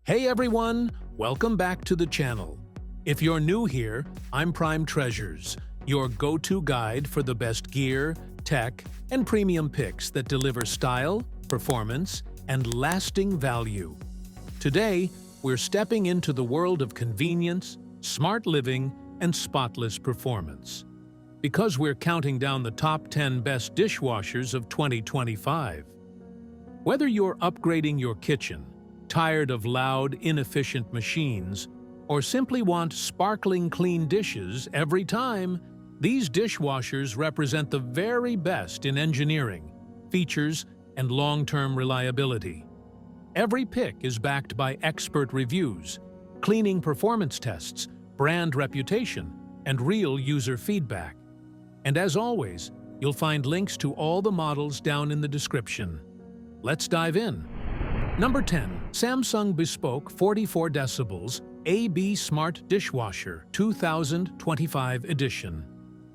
Hey everyone, welcome back to the channel. If you're new here, I'm Prime Treasures, your go-to guide for the best gear, tech, and premium picks that deliver style, performance, and lasting value. Today, we're stepping into the world of convenience, smart living, and spotless performance. Because we're counting down the top 10 best dishwashers of 2025. Whether you're upgrading your kitchen, tired of loud, inefficient machines, or simply want sparkling clean dishes every time, these dishwashers represent the very best in engineering, features, and long-term reliability. Every pick is backed by expert reviews, cleaning performance tests, brand reputation, and real user feedback. And as always, you'll find links to all the models down in the description. Let's dive in. Number 10. Samsung Bespoke 44 decibels AB Smart Dishwasher 2025 edition.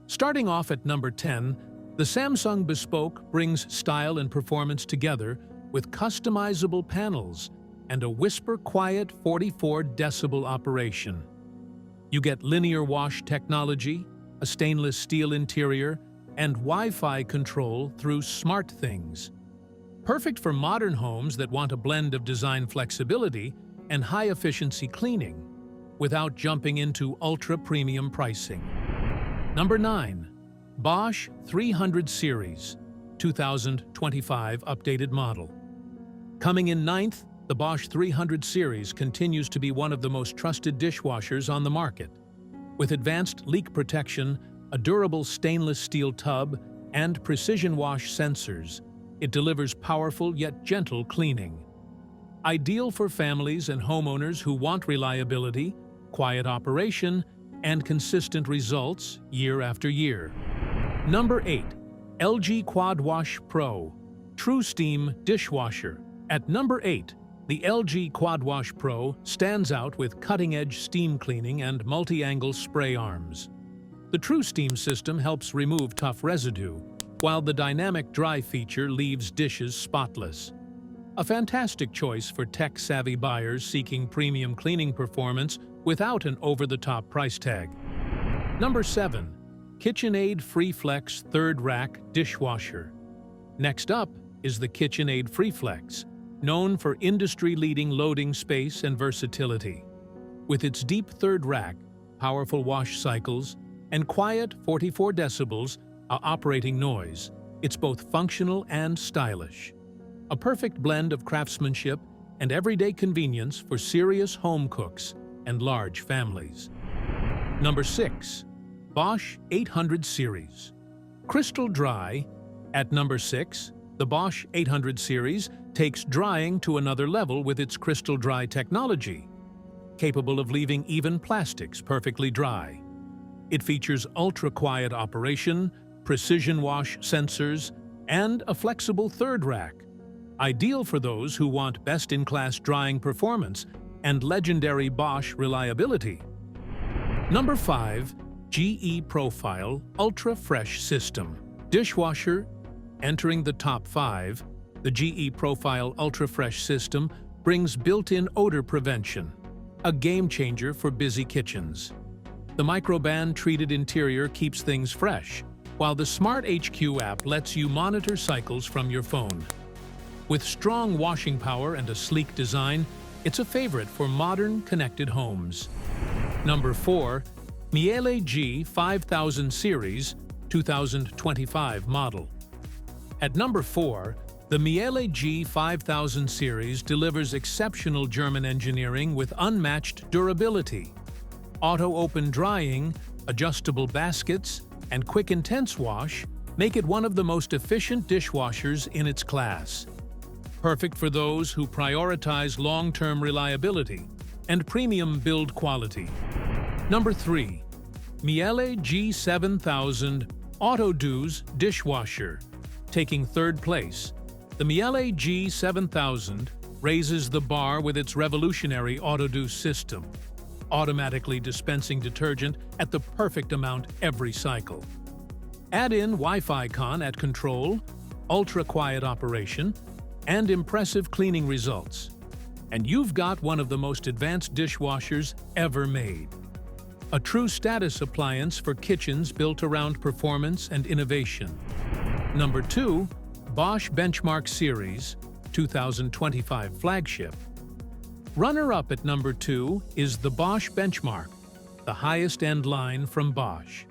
Starting off at number 10, the Samsung Bespoke brings style and performance together with customizable panels and a whisper-quiet 44 decibel operation. You get linear wash technology, a stainless steel interior, and Wi-Fi control through SmartThings. Perfect for modern homes that want a blend of design flexibility and high-efficiency cleaning, without jumping into ultra-premium pricing. Number 9. Bosch 300 Series 2025 updated model. Coming in 9th, the Bosch 300 Series continues to be one of the most trusted dishwashers on the market. With advanced leak protection, a durable stainless steel tub, and precision wash sensors, it delivers powerful yet gentle cleaning. Ideal for families and homeowners who want reliability, quiet operation, and consistent results year after year. Number 8. LG QuadWash Pro TrueSteam Dishwasher. At number 8, the LG QuadWash Pro stands out with cutting-edge steam cleaning and multi-angle spray arms. The TrueSteam system helps remove tough residue, while the dynamic dry feature leaves dishes spotless. A fantastic choice for tech-savvy buyers seeking premium cleaning performance without an over-the-top price tag. Number 7. KitchenAid FreeFlex Third Rack Dishwasher. Next up is the KitchenAid FreeFlex, known for industry-leading loading space and versatility. With its deep third rack, powerful wash cycles, and quiet 44 decibels operating noise, it's both functional and stylish. A perfect blend of craftsmanship and everyday convenience for serious home cooks and large families. Number 6. Bosch 800 Series CrystalDry. At number 6, the Bosch 800 series takes drying to another level with its CrystalDry technology, capable of leaving even plastics perfectly dry. It features ultra-quiet operation, precision wash sensors, and a flexible third rack, ideal for those who want best-in-class drying performance and legendary Bosch reliability. Number 5. GE Profile UltraFresh System Dishwasher. Entering the top 5, the GE Profile UltraFresh system brings built-in odor prevention, a game-changer for busy kitchens. The microban-treated interior keeps things fresh, while the Smart HQ app lets you monitor cycles from your phone. With strong washing power and a sleek design, it's a favorite for modern, connected homes. Number 4. Miele G 5000 Series 2025 model. At number 4, the Miele G 5000 series delivers exceptional German engineering with unmatched durability. AutoOpen drying, adjustable baskets, and quick intense wash make it one of the most efficient dishwashers in its class. Perfect for those who prioritize long-term reliability and premium build quality. Number 3. Miele G 7000 AutoDos Dishwasher. Taking third place, the Miele G 7000 raises the bar with its revolutionary AutoDos system, automatically dispensing detergent at the perfect amount every cycle. Add in Wi-Fi Con at control, ultra-quiet operation, and impressive cleaning results. and you've got one of the most advanced dishwashers ever made. A true status appliance for kitchens built around performance and innovation. Number 2. Bosch Benchmark Series 2025 Flagship. Runner-up at number 2 is the Bosch Benchmark, the highest-end line from Bosch.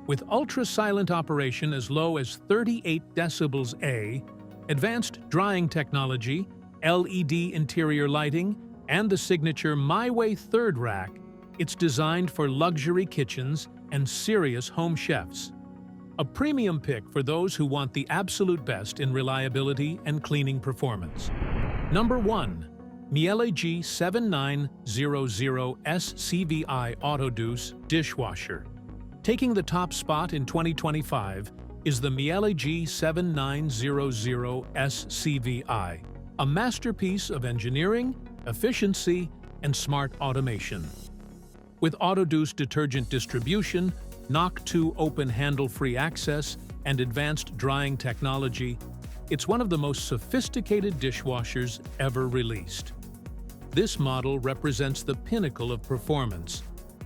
With ultra-silent operation as low as 38 decibels A, advanced drying technology, LED interior lighting, and the signature My Way third rack, it's designed for luxury kitchens and serious home chefs. A premium pick for those who want the absolute best in reliability and cleaning performance. Number 1. Miele G 7900 SCVi AutoDos Dishwasher. Taking the top spot in 2025 is the Miele G 7900 SCVi, a masterpiece of engineering, efficiency, and smart automation. With AutoDos detergent distribution, Knock 2 open handle-free access, and advanced drying technology, it's one of the most sophisticated dishwashers ever released. This model represents the pinnacle of performance,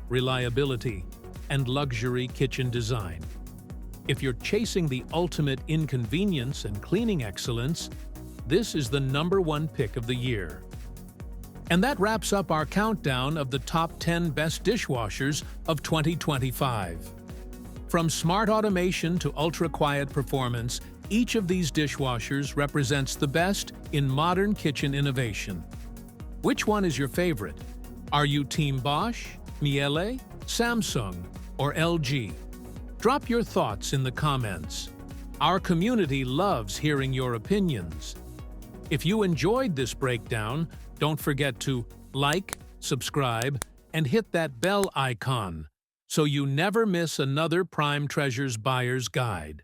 reliability, and luxury kitchen design. If you're chasing the ultimate inconvenience and cleaning excellence, this is the number 1 pick of the year. And that wraps up our countdown of the top 10 best dishwashers of 2025. From smart automation to ultra-quiet performance, each of these dishwashers represents the best in modern kitchen innovation. Which one is your favorite? Are you Team Bosch, Miele, Samsung, or LG? Drop your thoughts in the comments. Our community loves hearing your opinions. If you enjoyed this breakdown, don't forget to like, subscribe, and hit that bell icon so you never miss another Prime Treasures Buyer's Guide.